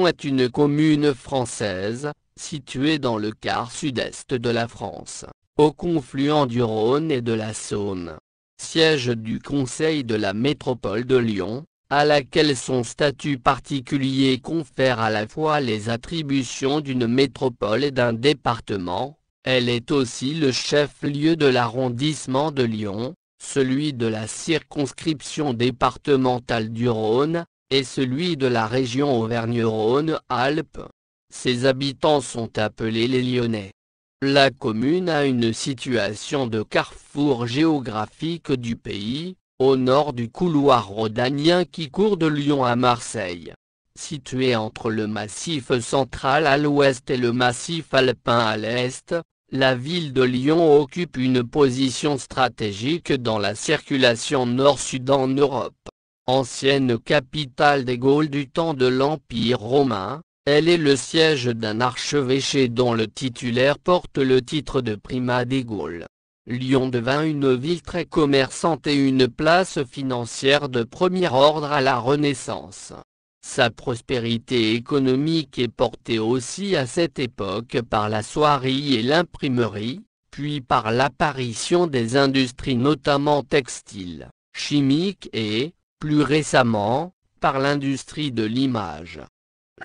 est une commune française, située dans le quart sud-est de la France, au confluent du Rhône et de la Saône. Siège du Conseil de la métropole de Lyon, à laquelle son statut particulier confère à la fois les attributions d'une métropole et d'un département. Elle est aussi le chef-lieu de l'arrondissement de Lyon, celui de la circonscription départementale du Rhône, et celui de la région Auvergne-Rhône-Alpes. Ses habitants sont appelés les Lyonnais. La commune a une situation de carrefour géographique du pays, au nord du couloir rhodanien qui court de Lyon à Marseille. Située entre le massif central à l'ouest et le massif alpin à l'est, la ville de Lyon occupe une position stratégique dans la circulation nord-sud en Europe. Ancienne capitale des Gaules du temps de l'Empire romain, elle est le siège d'un archevêché dont le titulaire porte le titre de primat des Gaules. Lyon devint une ville très commerçante et une place financière de premier ordre à la Renaissance. Sa prospérité économique est portée aussi à cette époque par la soierie et l'imprimerie, puis par l'apparition des industries notamment textiles, chimiques et, plus récemment, par l'industrie de l'image.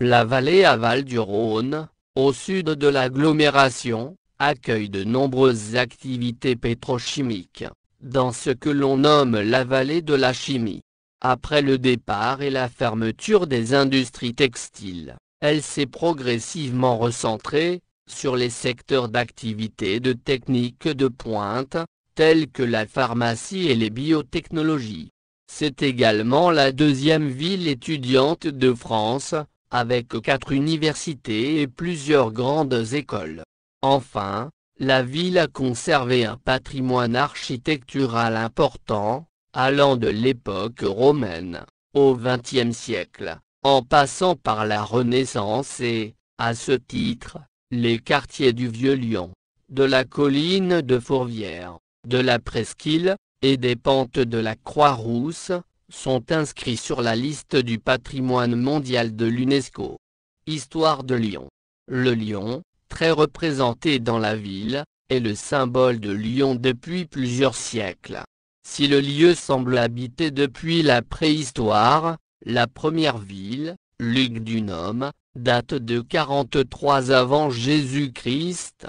La vallée aval du Rhône, au sud de l'agglomération, accueille de nombreuses activités pétrochimiques, dans ce que l'on nomme la vallée de la chimie. Après le départ et la fermeture des industries textiles, elle s'est progressivement recentrée sur les secteurs d'activité de technique de pointe, tels que la pharmacie et les biotechnologies. C'est également la deuxième ville étudiante de France, avec 4 universités et plusieurs grandes écoles. Enfin, la ville a conservé un patrimoine architectural important, allant de l'époque romaine, au XXe siècle, en passant par la Renaissance et, à ce titre, les quartiers du Vieux-Lyon, de la colline de Fourvière, de la Presqu'île, et des pentes de la Croix-Rousse, sont inscrits sur la liste du patrimoine mondial de l'UNESCO. Histoire de Lyon. Le lion, très représenté dans la ville, est le symbole de Lyon depuis plusieurs siècles. Si le lieu semble habité depuis la préhistoire, la première ville, Lugdunum, date de 43 avant Jésus-Christ.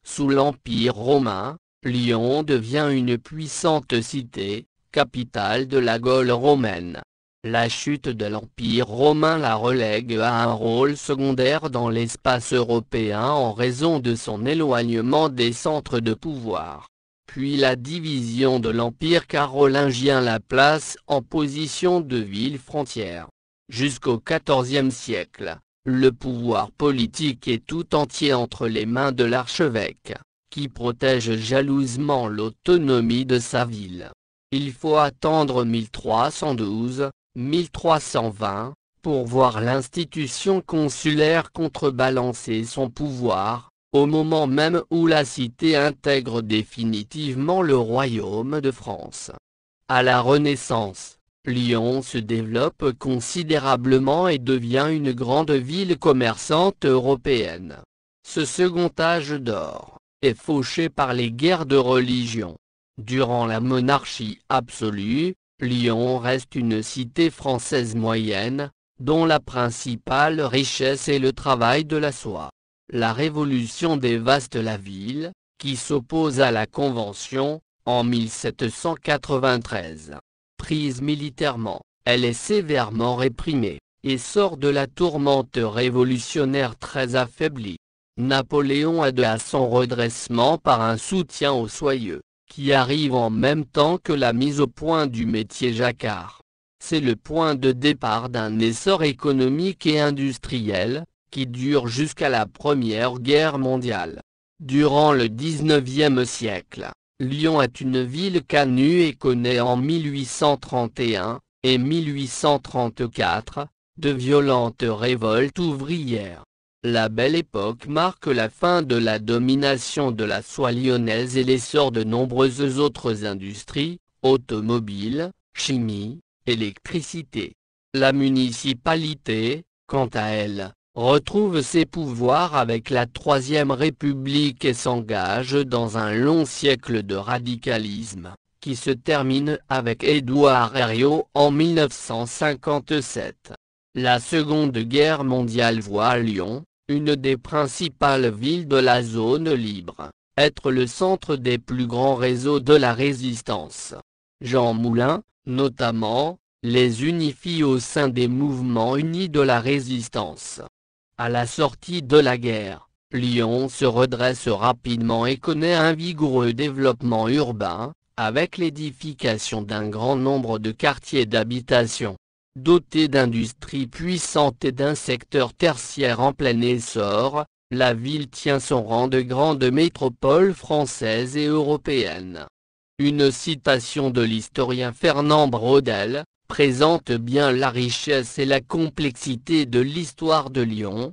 Sous l'Empire romain, Lyon devient une puissante cité, capitale de la Gaule romaine. La chute de l'Empire romain la relègue à un rôle secondaire dans l'espace européen en raison de son éloignement des centres de pouvoir. Puis la division de l'Empire carolingien la place en position de ville frontière. Jusqu'au XIVe siècle, le pouvoir politique est tout entier entre les mains de l'archevêque, qui protège jalousement l'autonomie de sa ville. Il faut attendre 1312-1320, pour voir l'institution consulaire contrebalancer son pouvoir, au moment même où la cité intègre définitivement le royaume de France. À la Renaissance, Lyon se développe considérablement et devient une grande ville commerçante européenne. Ce second âge d'or est fauché par les guerres de religion. Durant la monarchie absolue, Lyon reste une cité française moyenne, dont la principale richesse est le travail de la soie. La Révolution dévaste la ville, qui s'oppose à la Convention, en 1793. Prise militairement, elle est sévèrement réprimée, et sort de la tourmente révolutionnaire très affaiblie. Napoléon aide à son redressement par un soutien aux soyeux, qui arrive en même temps que la mise au point du métier jacquard. C'est le point de départ d'un essor économique et industriel, qui dure jusqu'à la Première Guerre mondiale. Durant le XIXe siècle, Lyon est une ville canue et connaît en 1831 et 1834 de violentes révoltes ouvrières. La Belle Époque marque la fin de la domination de la soie lyonnaise et l'essor de nombreuses autres industries, automobiles, chimie, électricité. La municipalité, quant à elle, retrouve ses pouvoirs avec la Troisième République et s'engage dans un long siècle de radicalisme, qui se termine avec Édouard Herriot en 1957. La Seconde Guerre mondiale voit Lyon, une des principales villes de la zone libre, être le centre des plus grands réseaux de la résistance. Jean Moulin, notamment, les unifie au sein des mouvements unis de la résistance. À la sortie de la guerre, Lyon se redresse rapidement et connaît un vigoureux développement urbain, avec l'édification d'un grand nombre de quartiers d'habitation. Dotée d'industries puissantes et d'un secteur tertiaire en plein essor, la ville tient son rang de grande métropole française et européenne. Une citation de l'historien Fernand Braudel présente bien la richesse et la complexité de l'histoire de Lyon.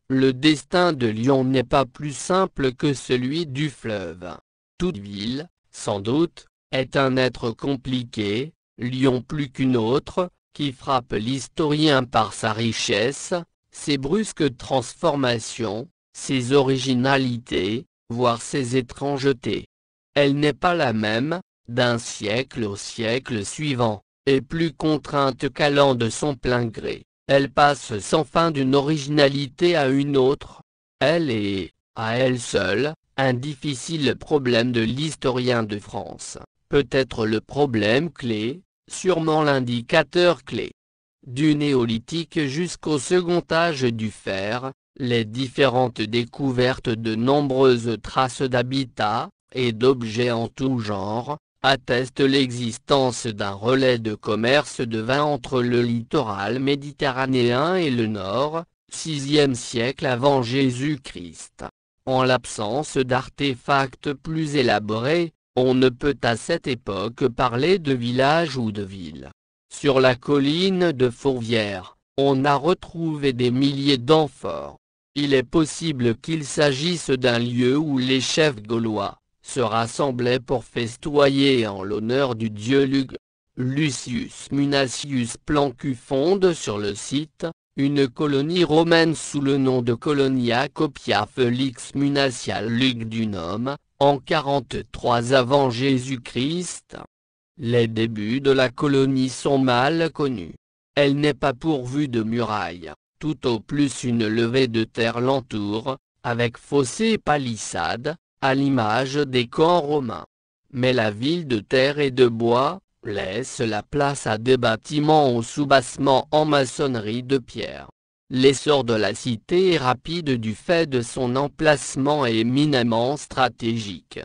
Le destin de Lyon n'est pas plus simple que celui du fleuve. Toute ville, sans doute, est un être compliqué, Lyon plus qu'une autre, qui frappe l'historien par sa richesse, ses brusques transformations, ses originalités, voire ses étrangetés. Elle n'est pas la même, d'un siècle au siècle suivant, et plus contrainte qu'allant de son plein gré, elle passe sans fin d'une originalité à une autre. Elle est, à elle seule, un difficile problème de l'historien de France, peut-être le problème clé, sûrement l'indicateur clé. Du néolithique jusqu'au second âge du fer, les différentes découvertes de nombreuses traces d'habitats, et d'objets en tout genre, attestent l'existence d'un relais de commerce de vin entre le littoral méditerranéen et le nord, 6e siècle avant Jésus-Christ. En l'absence d'artefacts plus élaborés, on ne peut à cette époque parler de village ou de ville. Sur la colline de Fourvière, on a retrouvé des milliers d'amphores. Il est possible qu'il s'agisse d'un lieu où les chefs gaulois se rassemblaient pour festoyer en l'honneur du dieu Lug. Lucius Munatius Plancus fonde sur le site une colonie romaine sous le nom de Colonia Copia Felix Munatial Lugdunum, en 43 avant Jésus-Christ. Les débuts de la colonie sont mal connus. Elle n'est pas pourvue de murailles, tout au plus une levée de terre l'entoure, avec fossés et palissades, à l'image des camps romains. Mais la ville de terre et de bois laisse la place à des bâtiments au soubassement en maçonnerie de pierre. L'essor de la cité est rapide du fait de son emplacement éminemment stratégique.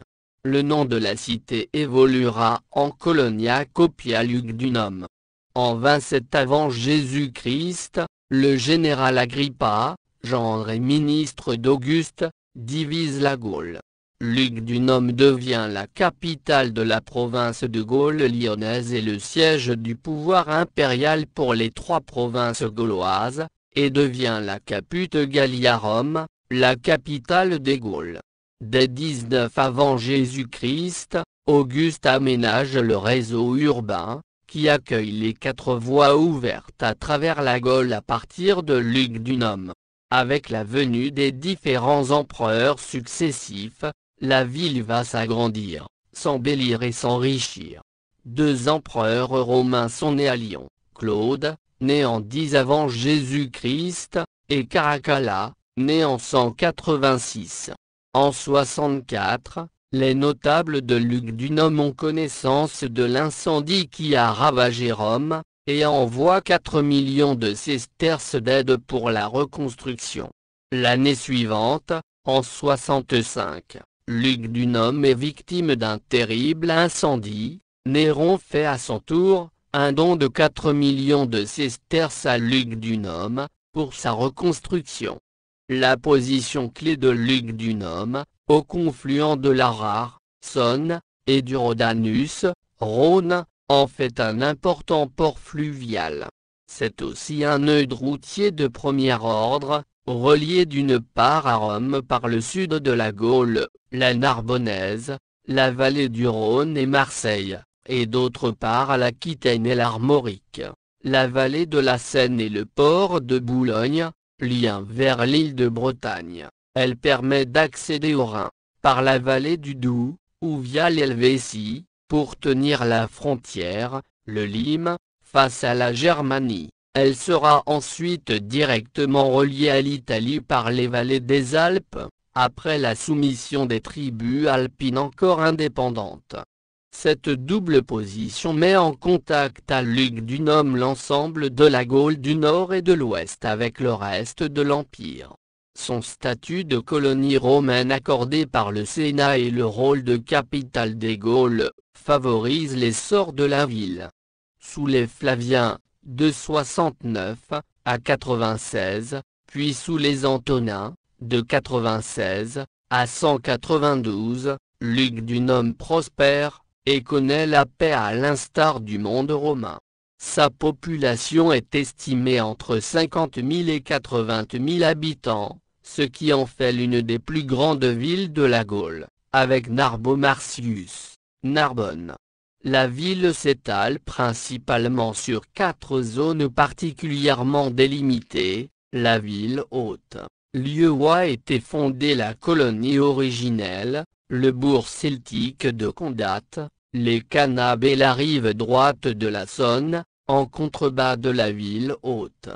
Le nom de la cité évoluera en Colonia Copia Lugdunum. En 27 avant Jésus-Christ, le général Agrippa, gendre et ministre d'Auguste, divise la Gaule. Lugdunum devient la capitale de la province de Gaule lyonnaise et le siège du pouvoir impérial pour les 3 provinces gauloises, et devient la Caput Galliarum, la capitale des Gaules. Dès 19 avant Jésus-Christ, Auguste aménage le réseau urbain, qui accueille les 4 voies ouvertes à travers la Gaule à partir de Lugdunum. Avec la venue des différents empereurs successifs, la ville va s'agrandir, s'embellir et s'enrichir. 2 empereurs romains sont nés à Lyon, Claude, né en 10 avant Jésus-Christ, et Caracalla, né en 186. En 64, les notables de Lugdunum ont connaissance de l'incendie qui a ravagé Rome, et envoient 4 millions de sesterces d'aide pour la reconstruction. L'année suivante, en 65, Lugdunum est victime d'un terrible incendie. Néron fait à son tour un don de 4 millions de sesterces à Lugdunum, pour sa reconstruction. La position clé de Lugdunum, au confluent de l'Arar, Saône, et du Rhodanus, Rhône, en fait un important port fluvial. C'est aussi un nœud routier de premier ordre, relié d'une part à Rome par le sud de la Gaule, la Narbonnaise, la vallée du Rhône et Marseille, et d'autre part à l'Aquitaine et l'Armorique. La vallée de la Seine et le port de Boulogne, lien vers l'île de Bretagne. Elle permet d'accéder au Rhin, par la vallée du Doubs, ou via l'Helvétie, pour tenir la frontière, le Lym, face à la Germanie. Elle sera ensuite directement reliée à l'Italie par les vallées des Alpes, après la soumission des tribus alpines encore indépendantes. Cette double position met en contact à Lugdunum l'ensemble de la Gaule du Nord et de l'Ouest avec le reste de l'Empire. Son statut de colonie romaine accordé par le Sénat et le rôle de capitale des Gaules, favorisent l'essor de la ville. Sous les Flaviens, de 69 à 96, puis sous les Antonins, de 96 à 192, Lugdunum prospère, et connaît la paix à l'instar du monde romain. Sa population est estimée entre 50 000 et 80 000 habitants, ce qui en fait l'une des plus grandes villes de la Gaule, avec Narbo-Marcius, Narbonne. La ville s'étale principalement sur 4 zones particulièrement délimitées, la ville haute, lieu où a été fondée la colonie originelle, le bourg celtique de Condat, les Canabes et la rive droite de la Saône, en contrebas de la ville haute.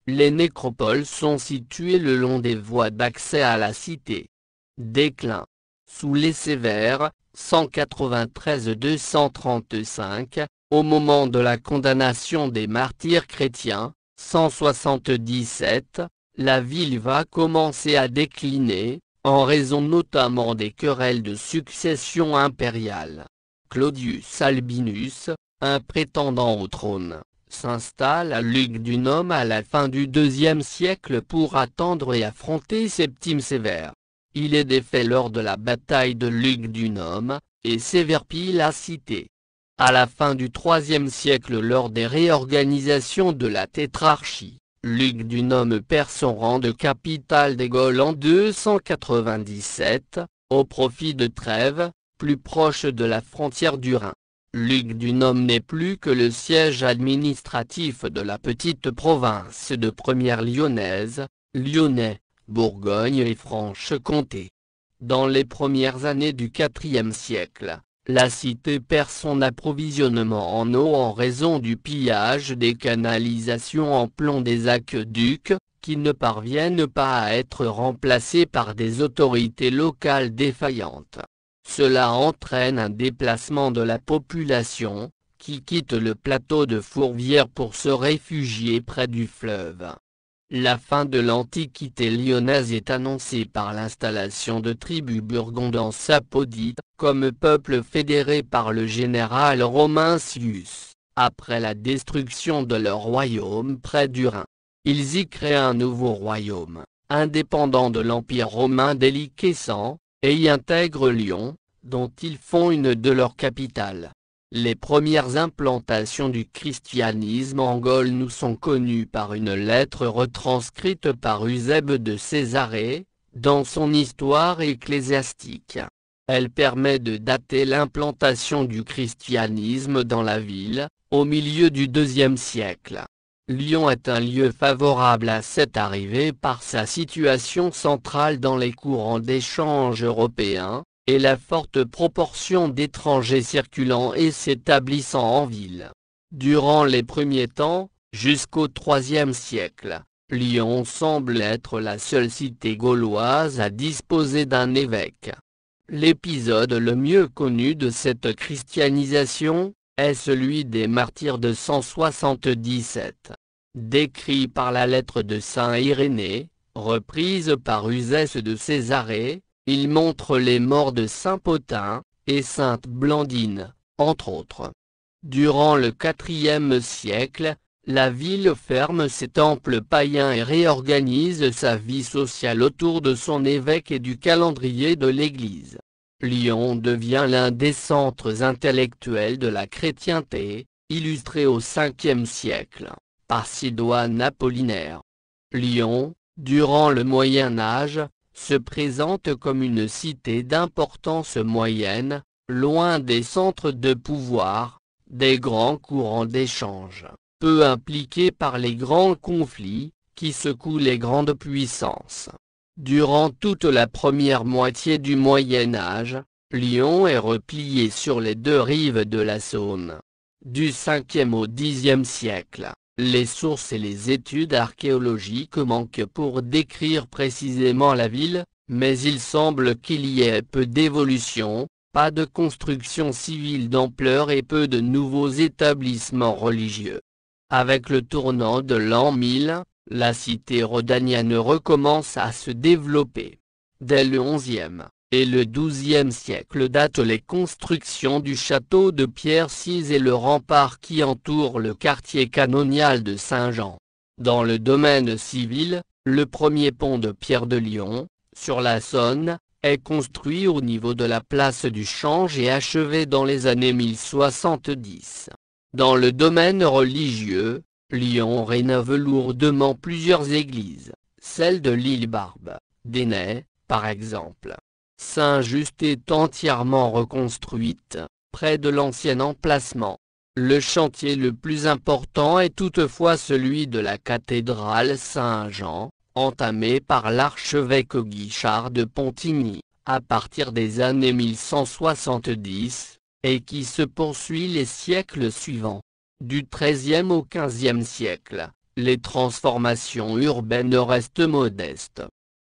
Les nécropoles sont situées le long des voies d'accès à la cité. Déclin. Sous les Sévères, 193-235, au moment de la condamnation des martyrs chrétiens, 177, la ville va commencer à décliner, en raison notamment des querelles de succession impériale. Claudius Albinus, un prétendant au trône, s'installe à Lugdunum à la fin du IIe siècle pour attendre et affronter Septime Sévère. Il est défait lors de la bataille de Lugdunum, et Sévère pille la cité. À la fin du IIIe siècle lors des réorganisations de la tétrarchie, Lugdunum perd son rang de capitale des Gaules en 297, au profit de Trèves, plus proche de la frontière du Rhin. Lugdunum n'est plus que le siège administratif de la petite province de Première Lyonnaise, Lyonnais, Bourgogne et Franche-Comté. Dans les premières années du IVe siècle, la cité perd son approvisionnement en eau en raison du pillage des canalisations en plomb des aqueducs, qui ne parviennent pas à être remplacés par des autorités locales défaillantes. Cela entraîne un déplacement de la population, qui quitte le plateau de Fourvière pour se réfugier près du fleuve. La fin de l'Antiquité lyonnaise est annoncée par l'installation de tribus burgondes sapodites, comme peuple fédéré par le général romain Sius, après la destruction de leur royaume près du Rhin. Ils y créent un nouveau royaume, indépendant de l'Empire romain déliquescent, et y intègrent Lyon, dont ils font une de leurs capitales. Les premières implantations du christianisme en Gaule nous sont connues par une lettre retranscrite par Eusèbe de Césarée, dans son Histoire ecclésiastique. Elle permet de dater l'implantation du christianisme dans la ville, au milieu du IIe siècle. Lyon est un lieu favorable à cette arrivée par sa situation centrale dans les courants d'échange européens, et la forte proportion d'étrangers circulant et s'établissant en ville. Durant les premiers temps, jusqu'au IIIe siècle, Lyon semble être la seule cité gauloise à disposer d'un évêque. L'épisode le mieux connu de cette christianisation, est celui des martyrs de 177. Décrit par la lettre de saint Irénée, reprise par Eusèbe de Césarée, il montre les morts de saint Pothin, et sainte Blandine, entre autres. Durant le IVe siècle, la ville ferme ses temples païens et réorganise sa vie sociale autour de son évêque et du calendrier de l'Église. Lyon devient l'un des centres intellectuels de la chrétienté, illustré au Ve siècle, par Sidoine Apollinaire. Lyon, durant le Moyen Âge, se présente comme une cité d'importance moyenne, loin des centres de pouvoir, des grands courants d'échange. peu impliqué par les grands conflits, qui secouent les grandes puissances. Durant toute la première moitié du Moyen Âge, Lyon est replié sur les deux rives de la Saône. Du 5e au Xe siècle, les sources et les études archéologiques manquent pour décrire précisément la ville, mais il semble qu'il y ait peu d'évolution, pas de construction civile d'ampleur et peu de nouveaux établissements religieux. Avec le tournant de l'an 1000, la cité rhodanienne recommence à se développer. Dès le XIe et le XIIe siècle datent les constructions du château de Pierre-Cise et le rempart qui entoure le quartier canonial de Saint-Jean. Dans le domaine civil, le premier pont de pierre de Lyon, sur la Saône, est construit au niveau de la place du Change et achevé dans les années 1070. Dans le domaine religieux, Lyon rénove lourdement plusieurs églises, celle de l'île Barbe, d'Énée, par exemple. Saint-Just est entièrement reconstruite, près de l'ancien emplacement. Le chantier le plus important est toutefois celui de la cathédrale Saint-Jean, entamé par l'archevêque Guichard de Pontigny, à partir des années 1170, et qui se poursuit les siècles suivants. Du XIIIe au XVe siècle, les transformations urbaines restent modestes.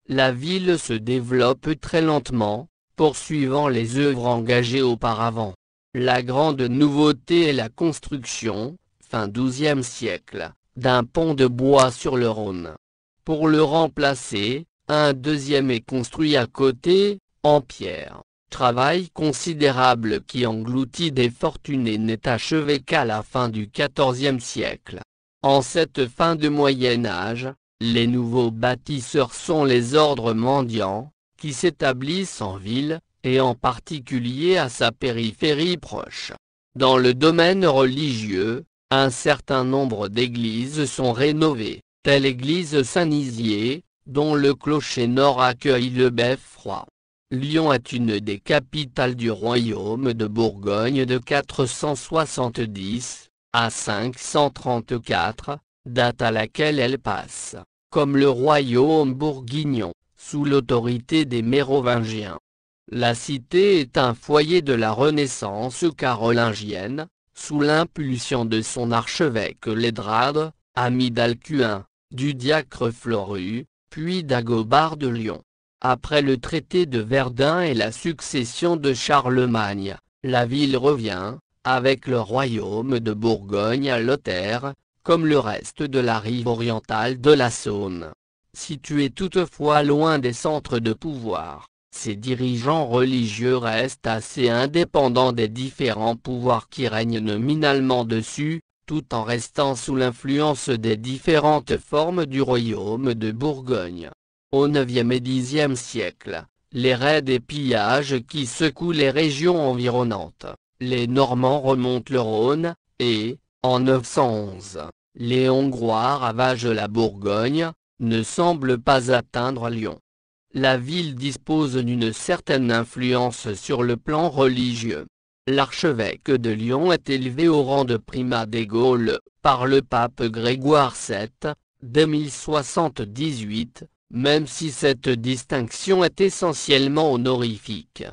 La ville se développe très lentement, poursuivant les œuvres engagées auparavant. La grande nouveauté est la construction, fin XIIe siècle, d'un pont de bois sur le Rhône. Pour le remplacer, un deuxième est construit à côté, en pierre. Travail considérable qui engloutit des fortunes et n'est achevé qu'à la fin du XIVe siècle. En cette fin de Moyen Âge, les nouveaux bâtisseurs sont les ordres mendiants, qui s'établissent en ville, et en particulier à sa périphérie proche. Dans le domaine religieux, un certain nombre d'églises sont rénovées, telle l'église Saint-Nizier, dont le clocher nord accueille le beffroi. Lyon est une des capitales du royaume de Bourgogne de 470 à 534, date à laquelle elle passe, comme le royaume bourguignon, sous l'autorité des Mérovingiens. La cité est un foyer de la Renaissance carolingienne, sous l'impulsion de son archevêque Lédrade, ami d'Alcuin, du diacre Floru, puis d'Agobard de Lyon. Après le traité de Verdun et la succession de Charlemagne, la ville revient, avec le royaume de Bourgogne à Lothaire, comme le reste de la rive orientale de la Saône. Située toutefois loin des centres de pouvoir, ses dirigeants religieux restent assez indépendants des différents pouvoirs qui règnent nominalement dessus, tout en restant sous l'influence des différentes formes du royaume de Bourgogne. Au IXe et Xe siècle, les raids et pillages qui secouent les régions environnantes, les Normands remontent le Rhône, et, en 911, les Hongrois ravagent la Bourgogne, ne semblent pas atteindre Lyon. La ville dispose d'une certaine influence sur le plan religieux. L'archevêque de Lyon est élevé au rang de primat des Gaules, par le pape Grégoire VII, dès 1078, même si cette distinction est essentiellement honorifique.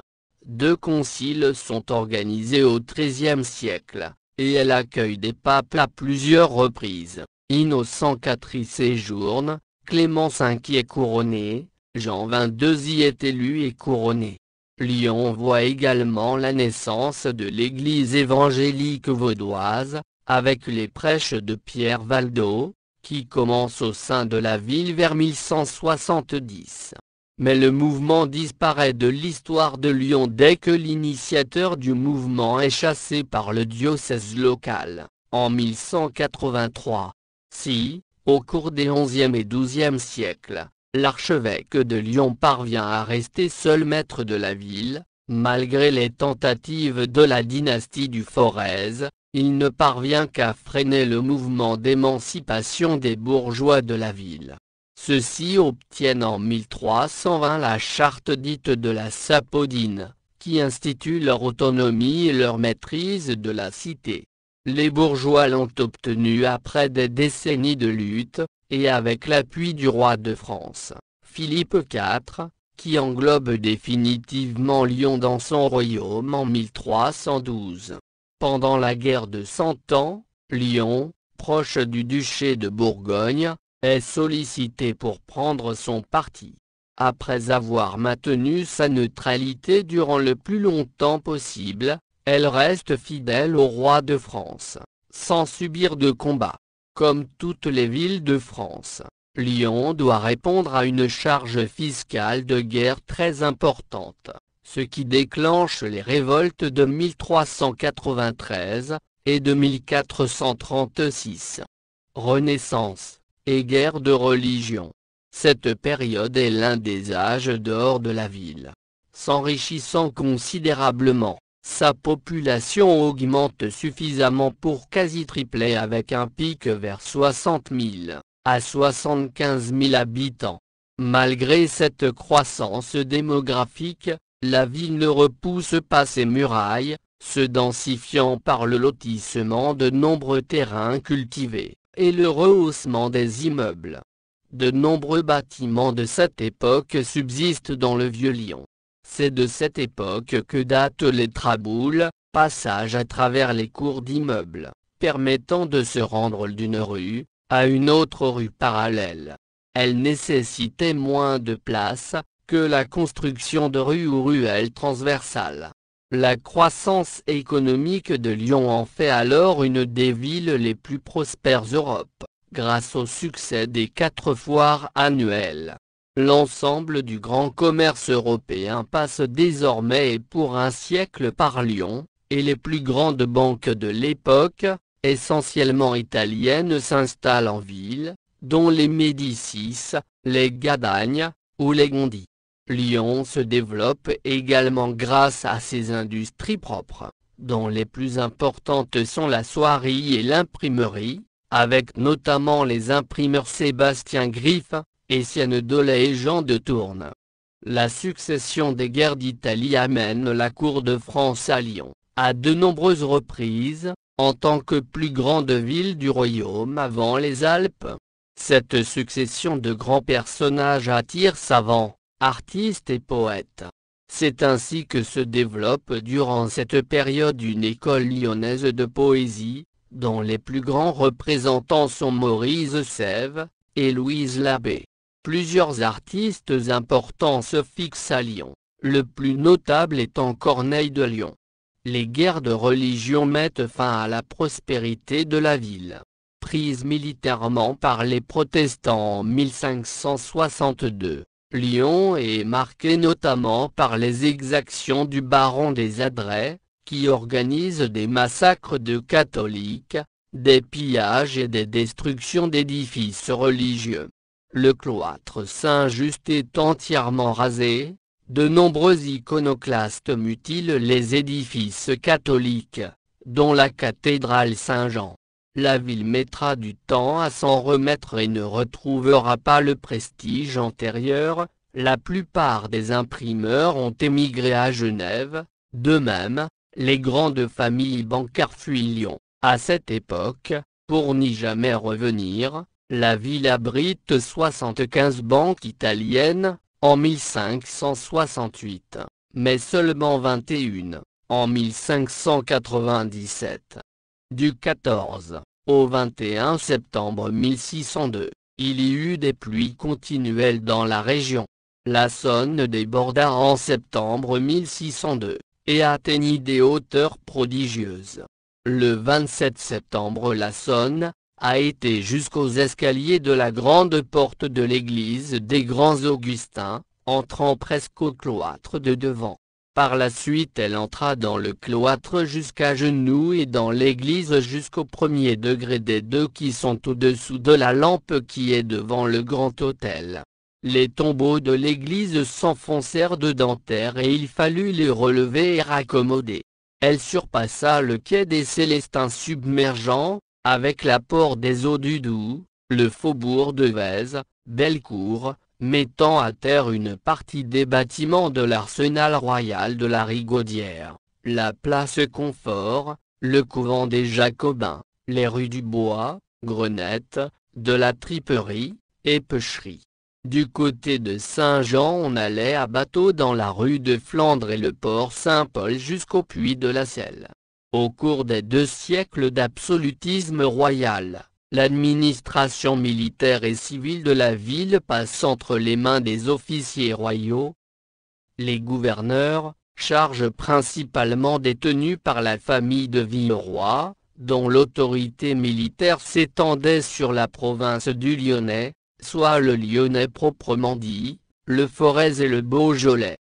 Deux conciles sont organisés au XIIIe siècle, et elle accueille des papes à plusieurs reprises. Innocent IV y séjourne, Clément V y est couronné, Jean XXII y est élu et couronné. Lyon voit également la naissance de l'Église évangélique vaudoise, avec les prêches de Pierre Valdo, qui commencent au sein de la ville vers 1170. Mais le mouvement disparaît de l'histoire de Lyon dès que l'initiateur du mouvement est chassé par le diocèse local, en 1183. Si, au cours des XIe et XIIe siècles, l'archevêque de Lyon parvient à rester seul maître de la ville, malgré les tentatives de la dynastie du Forez, il ne parvient qu'à freiner le mouvement d'émancipation des bourgeois de la ville. Ceux-ci obtiennent en 1320 la charte dite de la Sapodine, qui institue leur autonomie et leur maîtrise de la cité. Les bourgeois l'ont obtenu après des décennies de lutte, et avec l'appui du roi de France, Philippe IV, qui englobe définitivement Lyon dans son royaume en 1312. Pendant la guerre de Cent Ans, Lyon, proche du duché de Bourgogne, est sollicité pour prendre son parti. Après avoir maintenu sa neutralité durant le plus longtemps possible, elle reste fidèle au roi de France, sans subir de combat. Comme toutes les villes de France, Lyon doit répondre à une charge fiscale de guerre très importante, ce qui déclenche les révoltes de 1393 et de 1436. Renaissance et guerre de religion. Cette période est l'un des âges d'or de la ville. S'enrichissant considérablement, sa population augmente suffisamment pour quasi tripler avec un pic vers 60 000 à 75 000 habitants. Malgré cette croissance démographique, la ville ne repousse pas ses murailles, se densifiant par le lotissement de nombreux terrains cultivés et le rehaussement des immeubles. De nombreux bâtiments de cette époque subsistent dans le Vieux-Lyon. C'est de cette époque que datent les traboules, passages à travers les cours d'immeubles, permettant de se rendre d'une rue à une autre rue parallèle. Elles nécessitaient moins de place que la construction de rues ou ruelles transversales. La croissance économique de Lyon en fait alors une des villes les plus prospères d'Europe, grâce au succès des 4 foires annuelles. L'ensemble du grand commerce européen passe désormais pour un siècle par Lyon, et les plus grandes banques de l'époque, essentiellement italiennes, s'installent en ville, dont les Médicis, les Gadagne ou les Gondi. Lyon se développe également grâce à ses industries propres, dont les plus importantes sont la soierie et l'imprimerie, avec notamment les imprimeurs Sébastien Griffe, Estienne Dolay et Jean de Tourne. La succession des guerres d'Italie amène la cour de France à Lyon, à de nombreuses reprises, en tant que plus grande ville du royaume avant les Alpes. Cette succession de grands personnages attire savants, artistes et poètes. C'est ainsi que se développe durant cette période une école lyonnaise de poésie, dont les plus grands représentants sont Maurice Sèvres et Louise Labbé. Plusieurs artistes importants se fixent à Lyon, le plus notable étant Corneille de Lyon. Les guerres de religion mettent fin à la prospérité de la ville. Prise militairement par les protestants en 1562, Lyon est marquée notamment par les exactions du baron des Adrets, qui organise des massacres de catholiques, des pillages et des destructions d'édifices religieux. Le cloître Saint-Just est entièrement rasé, de nombreux iconoclastes mutilent les édifices catholiques, dont la cathédrale Saint-Jean. La ville mettra du temps à s'en remettre et ne retrouvera pas le prestige antérieur. La plupart des imprimeurs ont émigré à Genève, de même, les grandes familles bancaires fuient Lyon. À cette époque, pour n'y jamais revenir, la ville abrite 75 banques italiennes, en 1568, mais seulement 21, en 1597. Du 14 au 21 septembre 1602, il y eut des pluies continuelles dans la région. La Saône déborda en septembre 1602, et atteignit des hauteurs prodigieuses. Le 27 septembre la Saône a été jusqu'aux escaliers de la grande porte de l'église des Grands Augustins, entrant presque au cloître de devant. Par la suite elle entra dans le cloître jusqu'à genoux et dans l'église jusqu'au premier degré des deux qui sont au-dessous de la lampe qui est devant le grand autel. Les tombeaux de l'église s'enfoncèrent dedans terre et il fallut les relever et raccommoder. Elle surpassa le quai des Célestins submergeant, avec l'apport des eaux du Doubs, le faubourg de Vèze, Bellecour, mettant à terre une partie des bâtiments de l'arsenal royal de la Rigaudière, la place Confort, le couvent des Jacobins, les rues du Bois, Grenette, de la Triperie, et Pêcherie. Du côté de Saint-Jean on allait à bateau dans la rue de Flandre et le port Saint-Paul jusqu'au puits de la Selle. Au cours des 2 siècles d'absolutisme royal, l'administration militaire et civile de la ville passe entre les mains des officiers royaux. Les gouverneurs, charge principalement détenue par la famille de Villeroy, dont l'autorité militaire s'étendait sur la province du Lyonnais, soit le Lyonnais proprement dit, le Forez et le Beaujolais.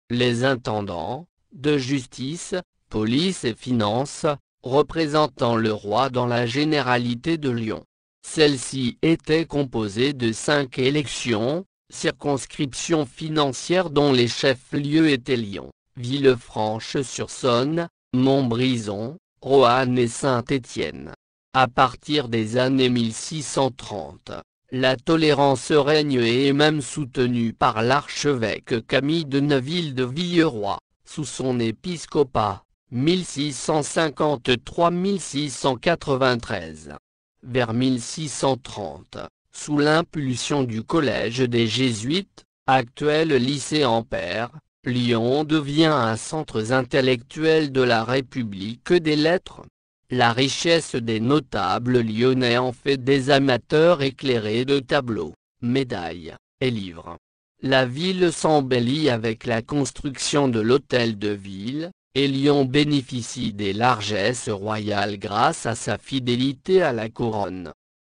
Les intendants, de justice, police et finances, représentant le roi dans la généralité de Lyon. Celle-ci était composée de 5 élections, circonscriptions financières dont les chefs-lieux étaient Lyon, Villefranche-sur-Saône, Montbrison, Roanne et Saint-Étienne. À partir des années 1630, la tolérance règne et est même soutenue par l'archevêque Camille de Neuville de Villeroy, sous son épiscopat, 1653-1693. Vers 1630, sous l'impulsion du Collège des Jésuites, actuel lycée Ampère, Lyon devient un centre intellectuel de la République des lettres. La richesse des notables lyonnais en fait des amateurs éclairés de tableaux, médailles, et livres. La ville s'embellit avec la construction de l'hôtel de ville, et Lyon bénéficie des largesses royales grâce à sa fidélité à la couronne.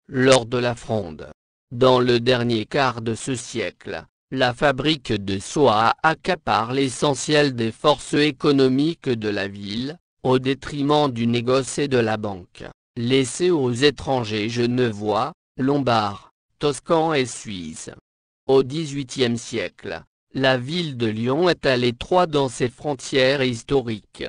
Lors de la Fronde, dans le dernier quart de ce siècle, la fabrique de soie accapare l'essentiel des forces économiques de la ville, au détriment du négoce et de la banque, laissés aux étrangers genevois, lombards, toscans et suisses. Au XVIIIe siècle, la ville de Lyon est à l'étroit dans ses frontières historiques.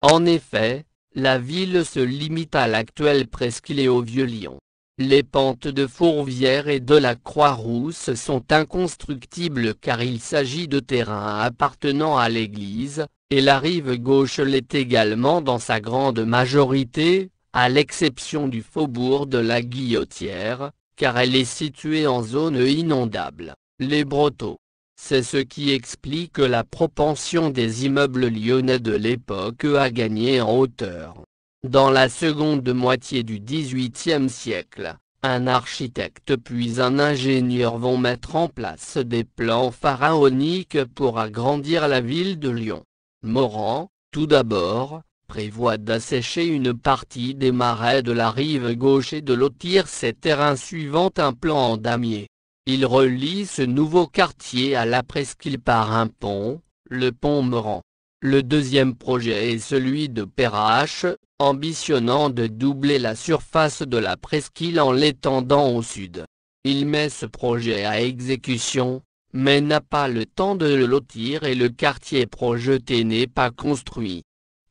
En effet, la ville se limite à l'actuelle presqu'île et au Vieux-Lyon. Les pentes de Fourvière et de la Croix-Rousse sont inconstructibles car il s'agit de terrains appartenant à l'Église, et la rive gauche l'est également dans sa grande majorité, à l'exception du faubourg de la Guillotière, car elle est située en zone inondable, les Brotteaux. C'est ce qui explique la propension des immeubles lyonnais de l'époque à gagner en hauteur. Dans la seconde moitié du XVIIIe siècle, un architecte puis un ingénieur vont mettre en place des plans pharaoniques pour agrandir la ville de Lyon. Morand, tout d'abord, prévoit d'assécher une partie des marais de la rive gauche et de lotir ces terrains suivant un plan en damier. Il relie ce nouveau quartier à la presqu'île par un pont, le pont Morand. Le deuxième projet est celui de Perrache, ambitionnant de doubler la surface de la presqu'île en l'étendant au sud. Il met ce projet à exécution, mais n'a pas le temps de le lotir et le quartier projeté n'est pas construit.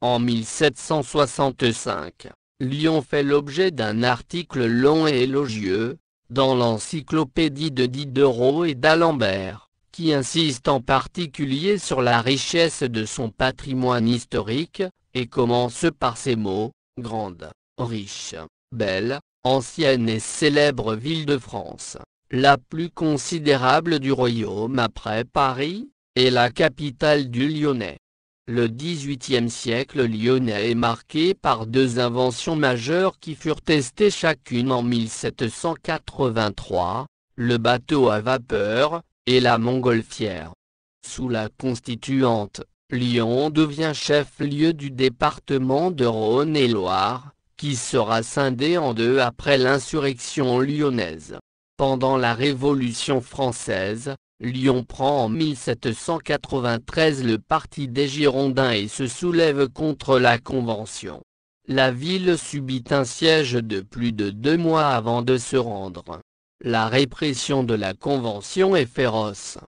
En 1765, Lyon fait l'objet d'un article long et élogieux, dans l'encyclopédie de Diderot et d'Alembert, qui insiste en particulier sur la richesse de son patrimoine historique, et commence par ces mots: grande, riche, belle, ancienne et célèbre ville de France, la plus considérable du royaume après Paris, et la capitale du Lyonnais. Le XVIIIe siècle lyonnais est marqué par 2 inventions majeures qui furent testées chacune en 1783, le bateau à vapeur, et la montgolfière. Sous la Constituante, Lyon devient chef-lieu du département de Rhône-et-Loire, qui sera scindé en 2 après l'insurrection lyonnaise. Pendant la Révolution française, Lyon prend en 1793 le parti des Girondins et se soulève contre la Convention. La ville subit un siège de plus de 2 mois avant de se rendre. La répression de la Convention est féroce.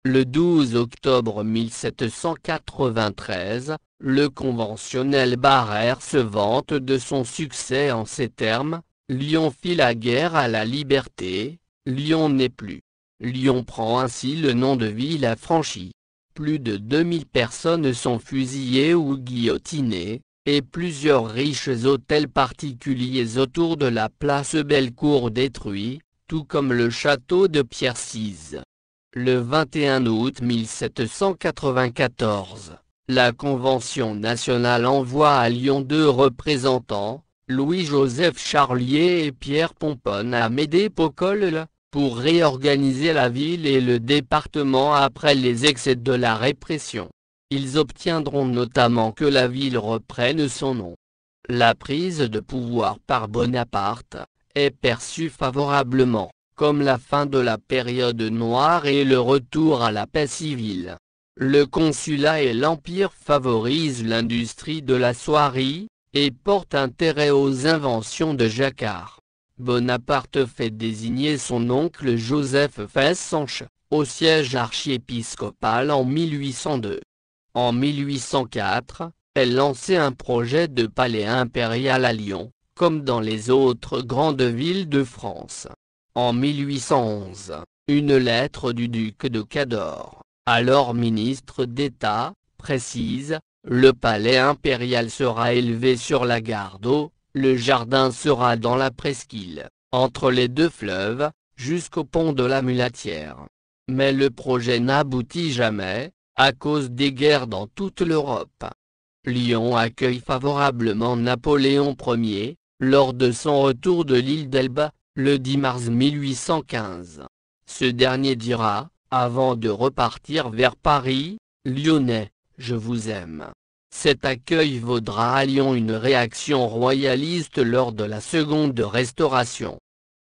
Le 12 octobre 1793, le conventionnel Barère se vante de son succès en ces termes: Lyon fit la guerre à la liberté, Lyon n'est plus. Lyon prend ainsi le nom de ville affranchie. Plus de 2000 personnes sont fusillées ou guillotinées, et plusieurs riches hôtels particuliers autour de la place Bellecour détruits, tout comme le château de Pierre-Cise. Le 21 août 1794, la Convention nationale envoie à Lyon deux représentants, Louis-Joseph Charlier et Pierre Pomponne-Amédée Poccol, pour réorganiser la ville et le département après les excès de la répression. Ils obtiendront notamment que la ville reprenne son nom. La prise de pouvoir par Bonaparte est perçue favorablement, comme la fin de la période noire et le retour à la paix civile. Le consulat et l'empire favorisent l'industrie de la soierie, et portent intérêt aux inventions de Jacquard. Bonaparte fait désigner son oncle Joseph Fessenche au siège archiépiscopal en 1802. En 1804, elle lançait un projet de palais impérial à Lyon, comme dans les autres grandes villes de France. En 1811, une lettre du duc de Cadore, alors ministre d'État, précise: le palais impérial sera élevé sur la gare d'eau, le jardin sera dans la presqu'île, entre les deux fleuves, jusqu'au pont de la Mulatière. Mais le projet n'aboutit jamais, à cause des guerres dans toute l'Europe. Lyon accueille favorablement Napoléon Ier, lors de son retour de l'île d'Elbe, le 10 mars 1815. Ce dernier dira, avant de repartir vers Paris: Lyonnais, je vous aime. Cet accueil vaudra à Lyon une réaction royaliste lors de la Seconde Restauration.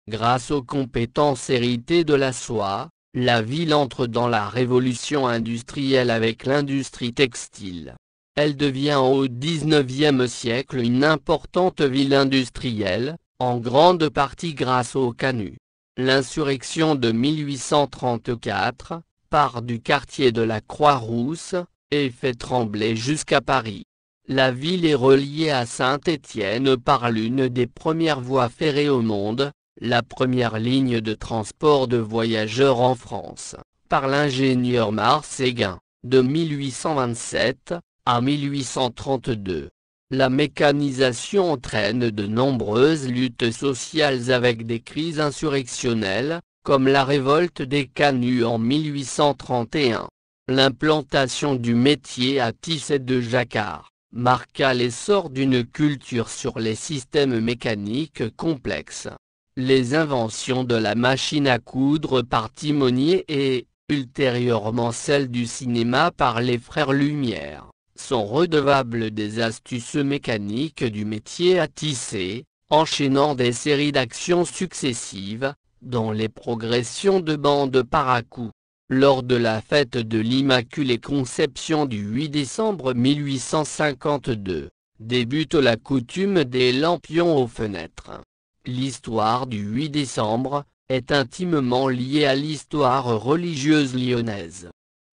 Grâce aux compétences héritées de la soie, la ville entre dans la révolution industrielle avec l'industrie textile. Elle devient au XIXe siècle une importante ville industrielle, en grande partie grâce au canut. L'insurrection de 1834, part du quartier de la Croix-Rousse, et fait trembler jusqu'à Paris. La ville est reliée à Saint-Étienne par l'une des premières voies ferrées au monde, la première ligne de transport de voyageurs en France, par l'ingénieur Marséguin, de 1827 à 1832. La mécanisation entraîne de nombreuses luttes sociales avec des crises insurrectionnelles, comme la révolte des canuts en 1831. L'implantation du métier à tisser de jacquard marqua l'essor d'une culture sur les systèmes mécaniques complexes. Les inventions de la machine à coudre par Timonier et, ultérieurement celle du cinéma par les frères Lumière, sont redevables des astuces mécaniques du métier à tisser, enchaînant des séries d'actions successives, dont les progressions de bandes par à-coups. Lors de la fête de l'Immaculée Conception du 8 décembre 1852, débute la coutume des lampions aux fenêtres. L'histoire du 8 décembre est intimement liée à l'histoire religieuse lyonnaise.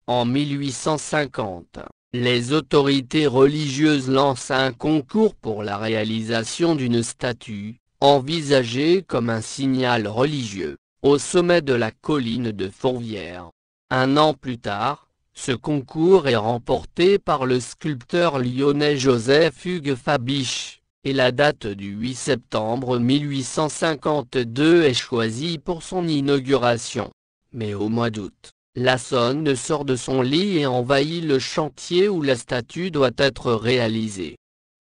En 1850, les autorités religieuses lancent un concours pour la réalisation d'une statue, envisagée comme un signal religieux, au sommet de la colline de Fourvière. Un an plus tard, ce concours est remporté par le sculpteur lyonnais Joseph-Hugues Fabiche, et la date du 8 septembre 1852 est choisie pour son inauguration. Mais au mois d'août, la Sonne sort de son lit et envahit le chantier où la statue doit être réalisée.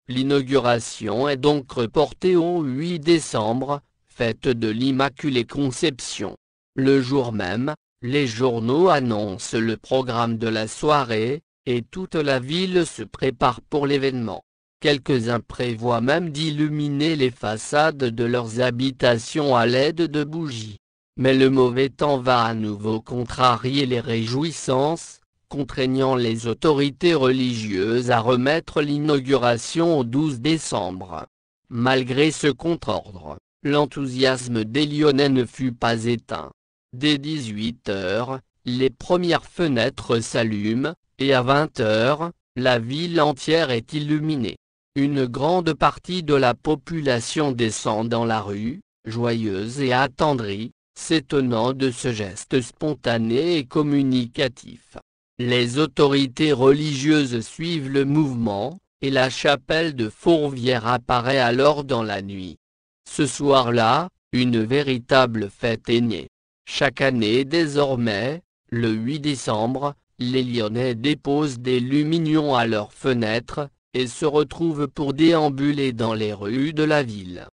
L'inauguration est donc reportée au 8 décembre, fête de l'Immaculée Conception. Le jour même, les journaux annoncent le programme de la soirée, et toute la ville se prépare pour l'événement. Quelques-uns prévoient même d'illuminer les façades de leurs habitations à l'aide de bougies. Mais le mauvais temps va à nouveau contrarier les réjouissances, contraignant les autorités religieuses à remettre l'inauguration au 12 décembre. Malgré ce contre-ordre, l'enthousiasme des Lyonnais ne fut pas éteint. Dès 18 h, les premières fenêtres s'allument, et à 20 h, la ville entière est illuminée. Une grande partie de la population descend dans la rue, joyeuse et attendrie, s'étonnant de ce geste spontané et communicatif. Les autorités religieuses suivent le mouvement, et la chapelle de Fourvière apparaît alors dans la nuit. Ce soir-là, une véritable fête est née. Chaque année désormais, le 8 décembre, les Lyonnais déposent des luminions à leurs fenêtres, et se retrouvent pour déambuler dans les rues de la ville.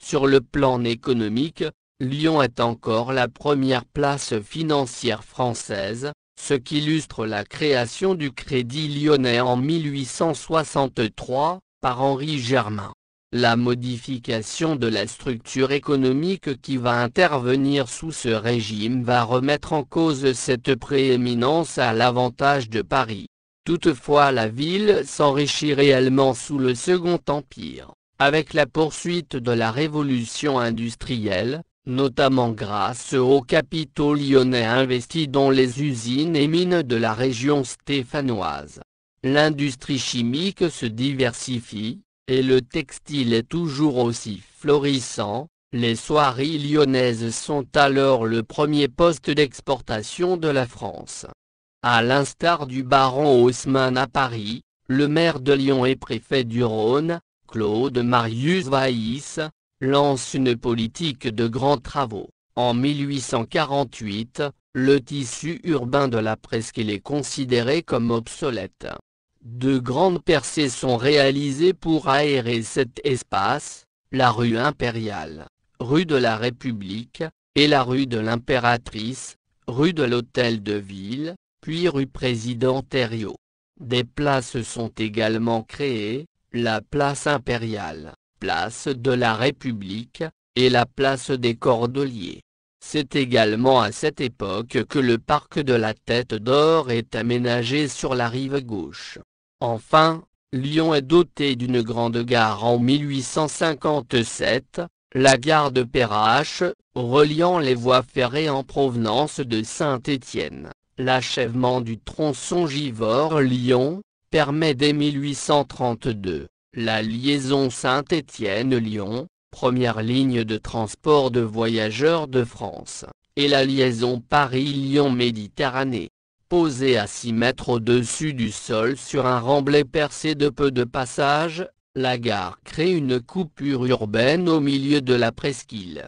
Sur le plan économique, Lyon est encore la première place financière française, ce qu'illustre la création du Crédit Lyonnais en 1863, par Henri Germain. La modification de la structure économique qui va intervenir sous ce régime va remettre en cause cette prééminence à l'avantage de Paris. Toutefois, la ville s'enrichit réellement sous le Second Empire, avec la poursuite de la révolution industrielle, notamment grâce aux capitaux lyonnais investis dans les usines et mines de la région stéphanoise. L'industrie chimique se diversifie, et le textile est toujours aussi florissant. Les soieries lyonnaises sont alors le premier poste d'exportation de la France. À l'instar du baron Haussmann à Paris, le maire de Lyon et préfet du Rhône, Claude Marius Valls, lance une politique de grands travaux. En 1848, le tissu urbain de la presqu'île est considéré comme obsolète. De grandes percées sont réalisées pour aérer cet espace, la rue Impériale, rue de la République, et la rue de l'Impératrice, rue de l'Hôtel de Ville, puis rue Président Thériault. Des places sont également créées, la place Impériale, place de la République, et la place des Cordeliers. C'est également à cette époque que le parc de la Tête d'Or est aménagé sur la rive gauche. Enfin, Lyon est doté d'une grande gare en 1857, la gare de Perrache, reliant les voies ferrées en provenance de Saint-Étienne. L'achèvement du tronçon Givors-Lyon permet dès 1832 la liaison Saint-Étienne-Lyon, première ligne de transport de voyageurs de France, et la liaison Paris-Lyon-Méditerranée. Posée à 6 mètres au-dessus du sol sur un remblai percé de peu de passages, la gare crée une coupure urbaine au milieu de la presqu'île.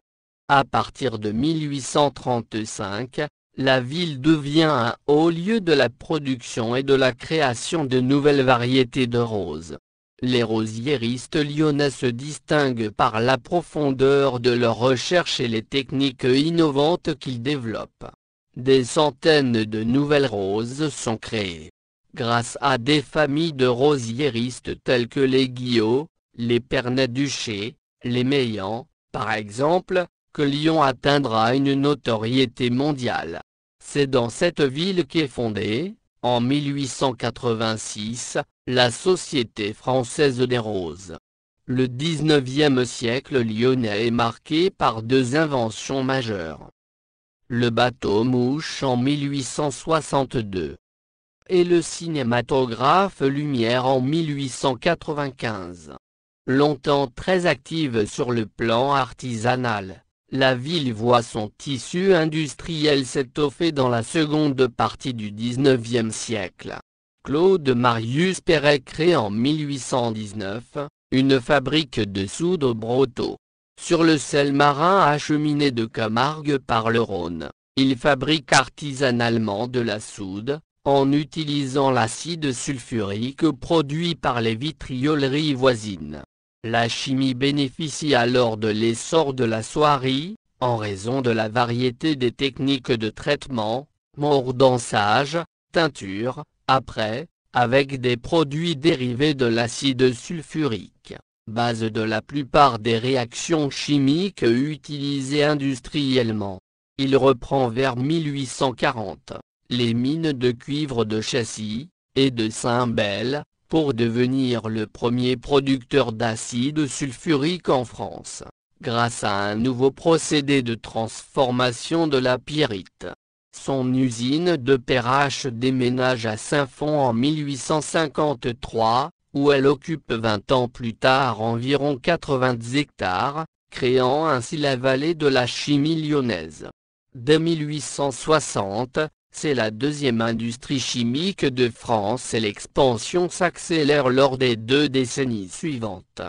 À partir de 1835, la ville devient un haut lieu de la production et de la création de nouvelles variétés de roses. Les rosiéristes lyonnais se distinguent par la profondeur de leurs recherches et les techniques innovantes qu'ils développent. Des centaines de nouvelles roses sont créées. Grâce à des familles de rosiéristes tels que les Guillot, les Pernet-Duché, les Meillan, par exemple, que Lyon atteindra une notoriété mondiale. C'est dans cette ville qu'est fondée, en 1886, la Société française des roses. Le 19e siècle lyonnais est marqué par deux inventions majeures. Le bateau-mouche en 1862 et le cinématographe Lumière en 1895. Longtemps très active sur le plan artisanal, la ville voit son tissu industriel s'étoffer dans la seconde partie du XIXe siècle. Claude Marius Perret crée en 1819, une fabrique de soude au Brotteaux. Sur le sel marin acheminé de Camargue par le Rhône, il fabrique artisanalement de la soude, en utilisant l'acide sulfurique produit par les vitrioleries voisines. La chimie bénéficie alors de l'essor de la soierie, en raison de la variété des techniques de traitement, mordançage, teinture, après, avec des produits dérivés de l'acide sulfurique, base de la plupart des réactions chimiques utilisées industriellement. Il reprend vers 1840, les mines de cuivre de Chessy, et de Saint-Bel, pour devenir le premier producteur d'acide sulfurique en France, grâce à un nouveau procédé de transformation de la pyrite. Son usine de Perrache déménage à Saint-Fond en 1853, où elle occupe 20 ans plus tard environ 80 hectares, créant ainsi la vallée de la chimie lyonnaise. Dès 1860, C'est la deuxième industrie chimique de France et l'expansion s'accélère lors des 2 décennies suivantes.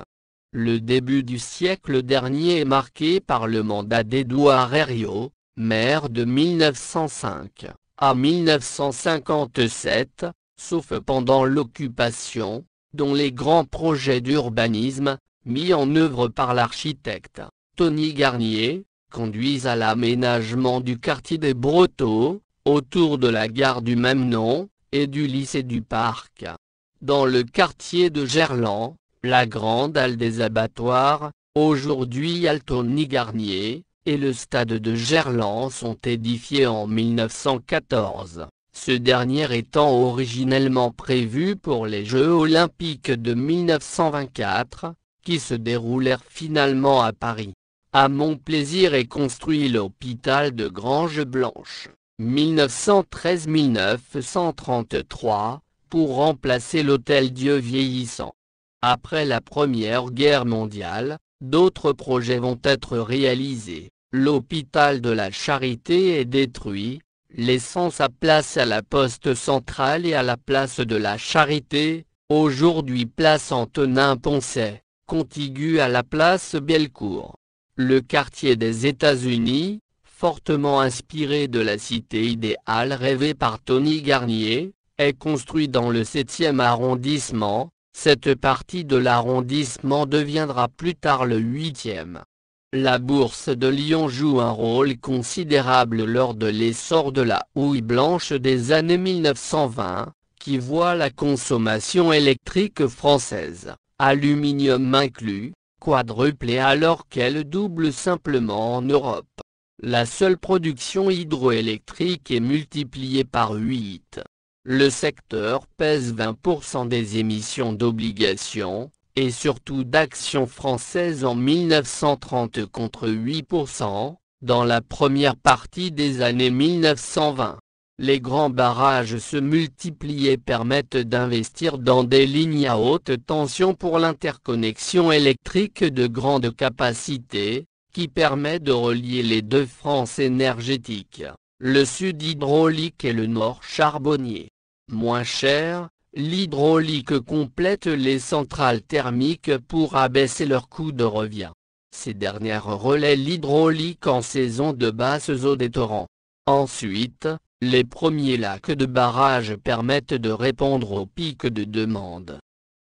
Le début du siècle dernier est marqué par le mandat d'Édouard Herriot, maire de 1905 à 1957, sauf pendant l'occupation, dont les grands projets d'urbanisme, mis en œuvre par l'architecte Tony Garnier, conduisent à l'aménagement du quartier des Brotteaux, autour de la gare du même nom, et du lycée du Parc. Dans le quartier de Gerland, la grande halle des abattoirs, aujourd'hui halle Tony Garnier, et le stade de Gerland sont édifiés en 1914, ce dernier étant originellement prévu pour les Jeux olympiques de 1924, qui se déroulèrent finalement à Paris. À Montplaisir est construit l'hôpital de Grange-Blanche, 1913-1933, pour remplacer l'hôtel Dieu vieillissant. Après la Première Guerre mondiale, d'autres projets vont être réalisés. L'hôpital de la Charité est détruit, laissant sa place à la poste centrale et à la place de la Charité, aujourd'hui place Antonin-Poncet, contiguë à la place Bellecour. Le quartier des États-Unis, fortement inspiré de la cité idéale rêvée par Tony Garnier, est construit dans le 7e arrondissement. Cette partie de l'arrondissement deviendra plus tard le 8e. La Bourse de Lyon joue un rôle considérable lors de l'essor de la houille blanche des années 1920, qui voit la consommation électrique française, aluminium inclus, quadrupler alors qu'elle double simplement en Europe. La seule production hydroélectrique est multipliée par 8. Le secteur pèse 20% des émissions d'obligations, et surtout d'actions françaises en 1930 contre 8%, dans la première partie des années 1920. Les grands barrages se multiplient et permettent d'investir dans des lignes à haute tension pour l'interconnexion électrique de grande capacité, qui permet de relier les 2 France énergétiques, le sud hydraulique et le nord charbonnier. Moins cher, l'hydraulique complète les centrales thermiques pour abaisser leur coût de revient. Ces dernières relaient l'hydraulique en saison de basses eaux des torrents. Ensuite, les premiers lacs de barrage permettent de répondre aux pics de demande.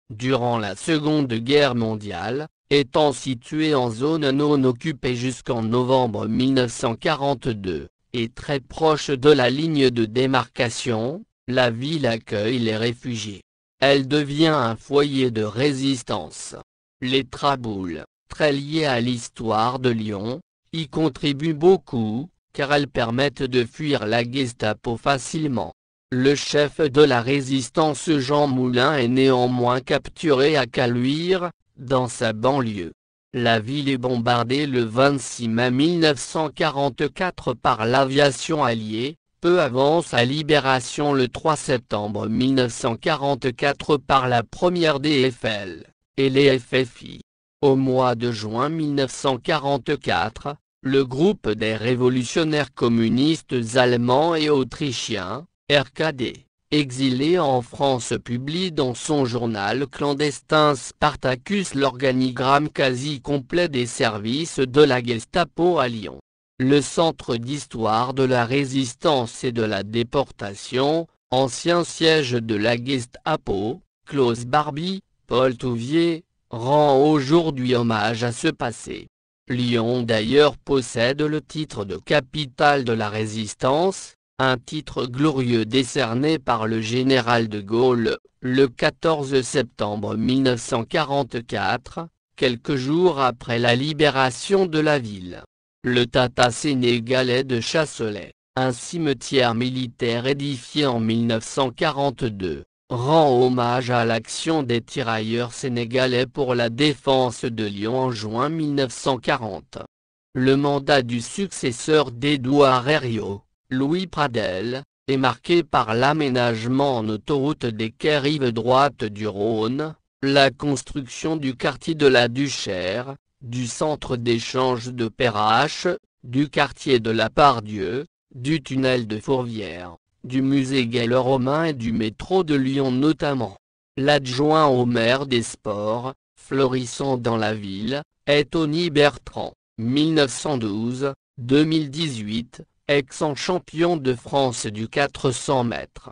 Durant la Seconde Guerre mondiale, étant situé en zone non occupée jusqu'en novembre 1942, et très proche de la ligne de démarcation, la ville accueille les réfugiés. Elle devient un foyer de résistance. Les traboules, très liées à l'histoire de Lyon, y contribuent beaucoup, car elles permettent de fuir la Gestapo facilement. Le chef de la résistance Jean Moulin est néanmoins capturé à Caluire, dans sa banlieue. La ville est bombardée le 26 mai 1944 par l'aviation alliée, peu avant sa libération le 3 septembre 1944 par la première DFL, et les FFI. Au mois de juin 1944, le groupe des révolutionnaires communistes allemands et autrichiens, RKD, exilé en France publie dans son journal clandestin Spartacus l'organigramme quasi complet des services de la Gestapo à Lyon. Le centre d'histoire de la résistance et de la déportation, ancien siège de la Gestapo, Klaus Barbie, Paul Touvier, rend aujourd'hui hommage à ce passé. Lyon d'ailleurs possède le titre de capitale de la résistance, un titre glorieux décerné par le général de Gaulle, le 14 septembre 1944, quelques jours après la libération de la ville. Le Tata sénégalais de Chasselet, un cimetière militaire édifié en 1942, rend hommage à l'action des tirailleurs sénégalais pour la défense de Lyon en juin 1940. Le mandat du successeur d'Édouard Herriot, Louis Pradel, est marqué par l'aménagement en autoroute des quais rive droite du Rhône, la construction du quartier de la Duchère, du centre d'échange de Perrache, du quartier de la Part-Dieu, du tunnel de Fourvière, du musée gallo-romain et du métro de Lyon notamment. L'adjoint au maire des sports, florissant dans la ville, est Tony Bertrand, 1912-2018, ex-champion de France du 400 mètres.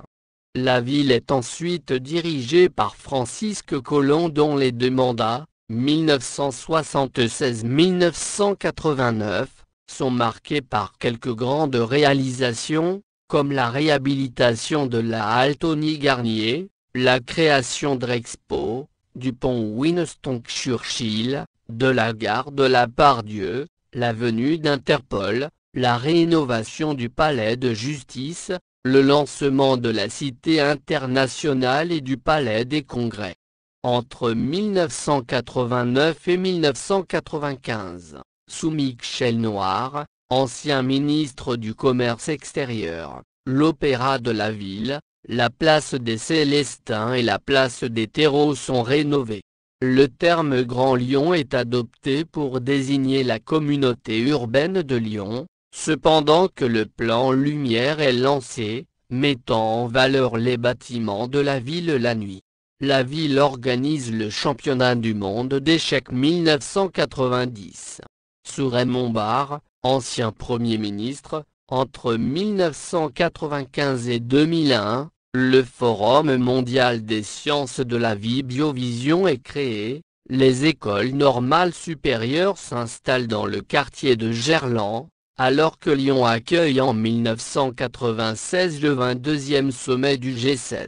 La ville est ensuite dirigée par Francisque Collomb dont les deux mandats, 1976-1989, sont marqués par quelques grandes réalisations, comme la réhabilitation de la halle Tony Garnier, la création de l'Expo, du pont Winston Churchill, de la gare de la Part-Dieu, la venue d'Interpol, la rénovation du palais de justice, le lancement de la Cité internationale et du palais des congrès. Entre 1989 et 1995, sous Michel Noir, ancien ministre du Commerce extérieur, l'Opéra de la ville, la place des Célestins et la place des Terreaux sont rénovés. Le terme Grand Lyon est adopté pour désigner la communauté urbaine de Lyon, cependant que le plan Lumière est lancé, mettant en valeur les bâtiments de la ville la nuit. La ville organise le championnat du monde d'échecs 1990. Sous Raymond Barre, ancien Premier ministre, entre 1995 et 2001, le Forum mondial des sciences de la vie Biovision est créé, les écoles normales supérieures s'installent dans le quartier de Gerland, alors que Lyon accueille en 1996 le 22e sommet du G7.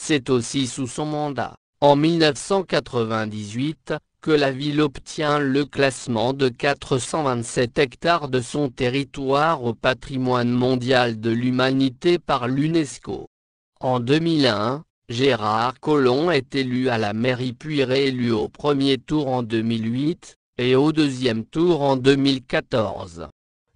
C'est aussi sous son mandat, en 1998, que la ville obtient le classement de 427 hectares de son territoire au patrimoine mondial de l'humanité par l'UNESCO. En 2001, Gérard Collomb est élu à la mairie puis réélu au premier tour en 2008, et au deuxième tour en 2014.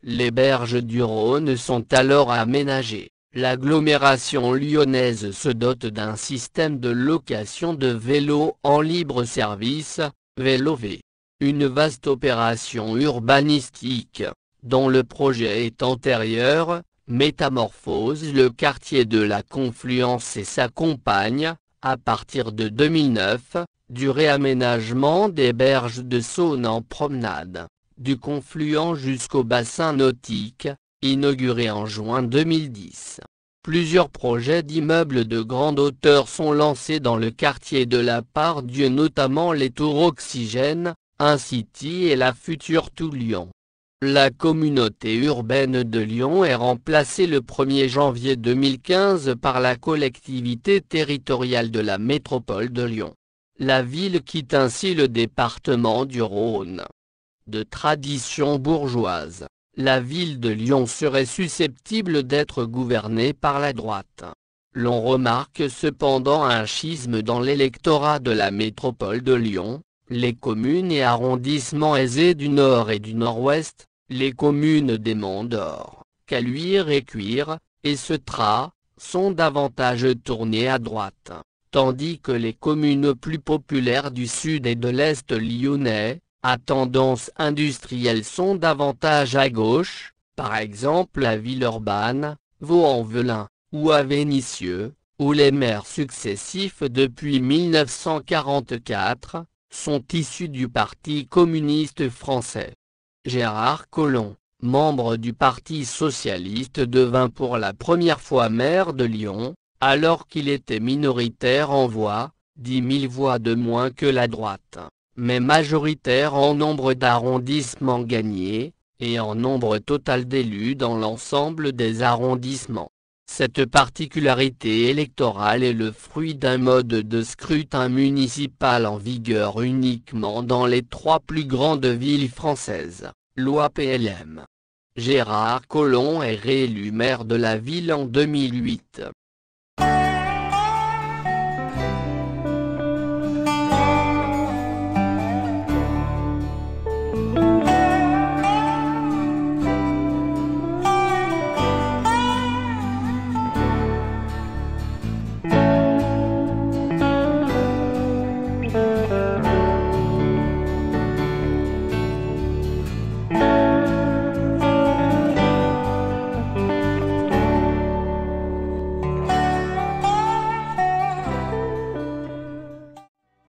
Les berges du Rhône sont alors aménagées. L'agglomération lyonnaise se dote d'un système de location de vélos en libre service, Vélo'V. Une vaste opération urbanistique, dont le projet est antérieur, métamorphose le quartier de la Confluence et s'accompagne, à partir de 2009, du réaménagement des berges de Saône en promenade, du confluent jusqu'au bassin nautique, inauguré en juin 2010. Plusieurs projets d'immeubles de grande hauteur sont lancés dans le quartier de la Part-Dieu, notamment les tours Oxygène, InCity et la future Tout Lyon. La communauté urbaine de Lyon est remplacée le 1er janvier 2015 par la collectivité territoriale de la métropole de Lyon. La ville quitte ainsi le département du Rhône. De tradition bourgeoise, la ville de Lyon serait susceptible d'être gouvernée par la droite. L'on remarque cependant un schisme dans l'électorat de la métropole de Lyon, les communes et arrondissements aisés du Nord et du Nord-Ouest, les communes des Monts d'Or, Caluire et Cuire, et Seutras, sont davantage tournées à droite, tandis que les communes plus populaires du Sud et de l'Est lyonnais, à tendance industrielle sont davantage à gauche, par exemple à Villeurbanne, Vaux-en-Velin, ou à Vénissieux, où les maires successifs depuis 1944, sont issus du Parti communiste français. Gérard Collomb, membre du Parti socialiste, devint pour la première fois maire de Lyon, alors qu'il était minoritaire en voix, 10 000 voix de moins que la droite, mais majoritaire en nombre d'arrondissements gagnés, et en nombre total d'élus dans l'ensemble des arrondissements. Cette particularité électorale est le fruit d'un mode de scrutin municipal en vigueur uniquement dans les 3 plus grandes villes françaises, loi PLM. Gérard Collomb est réélu maire de la ville en 2008.